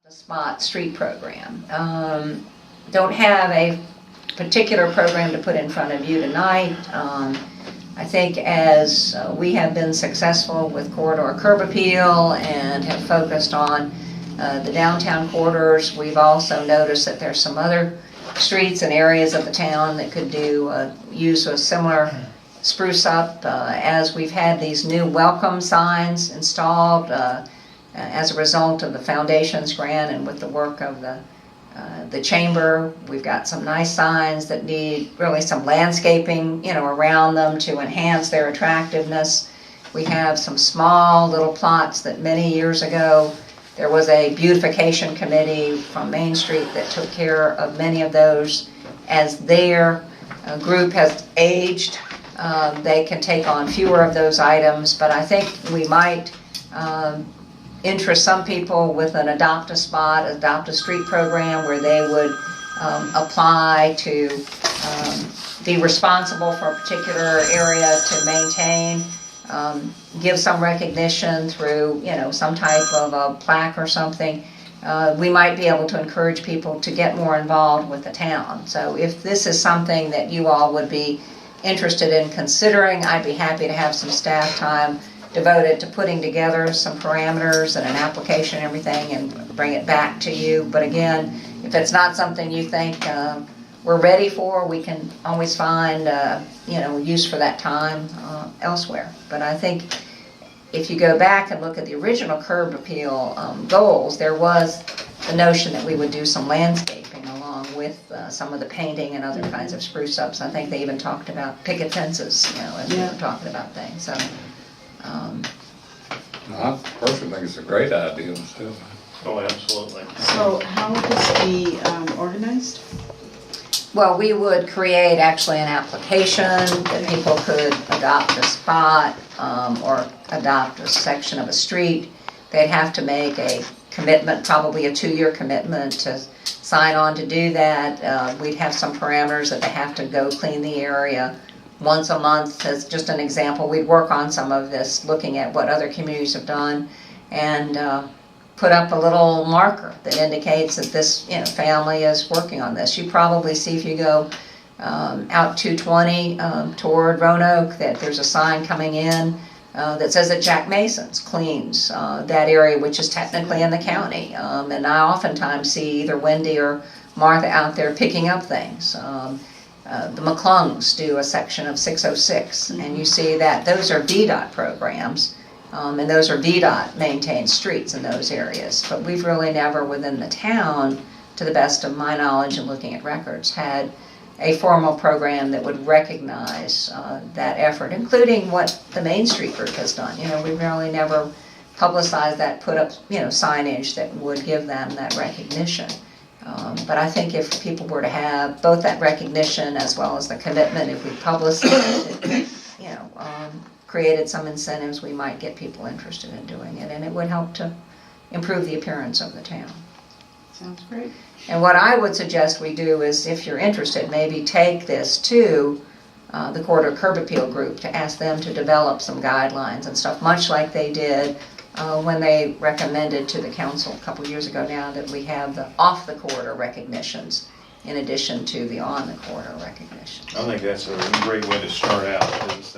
spot street program. Don't have a particular program to put in front of you tonight. I think as we have been successful with corridor curb appeal and have focused on the downtown corridors, we've also noticed that there's some other streets and areas of the town that could use a similar spruce up as we've had these new welcome signs installed as a result of the foundation's grant and with the work of the chamber. We've got some nice signs that need really some landscaping, around them to enhance their attractiveness. We have some small little plots that many years ago there was a beautification committee from Main Street that took care of many of those. As their group has aged, they can take on fewer of those items, but I think we might interest some people with an adopt a spot, adopt a street program where they would apply to be responsible for a particular area to maintain, give some recognition through some type of a plaque or something. We might be able to encourage people to get more involved with the town. So if this is something that you all would be interested in considering, I'd be happy to have some staff time devoted to putting together some parameters and an application and everything and bring it back to you. But again, if it's not something you think we're ready for, we can always find use for that time elsewhere. But I think if you go back and look at the original curb appeal goals, there was the notion that we would do some landscaping along with some of the painting and other kinds of spruce ups. I think they even talked about picket fences, as we were talking about things. So. I personally think it's a great idea myself. Oh, absolutely. So how would this be organized? Well, we would create actually an application that people could adopt a spot or adopt a section of a street. They'd have to make a commitment, probably a 2-year commitment to sign on to do that. We'd have some parameters that they have to go clean the area once a month. As just an example, we'd work on some of this, looking at what other communities have done, and put up a little marker that indicates that this family is working on this. You probably see if you go out 220 toward Roanoke that there's a sign coming in that says that Jack Mason's cleans that area, which is technically in the county. And I oftentimes see either Wendy or Martha out there picking up things. The McClungs do a section of 606, and you see that those are VDOT programs, and those are VDOT maintained streets in those areas. But we've really never within the town, to the best of my knowledge and looking at records, had a formal program that would recognize that effort, including what the Main Street group has done. We've really never publicized that, put up signage that would give them that recognition. But I think if people were to have both that recognition as well as the commitment, if we publicized it, created some incentives, we might get people interested in doing it, and it would help to improve the appearance of the town. Sounds great. And what I would suggest we do is, if you're interested, maybe take this to the corridor curb appeal group to ask them to develop some guidelines and stuff, much like they did when they recommended to the council a couple years ago now that we have the off the corridor recognitions in addition to the on the corridor recognition. I think that's a great way to start out, because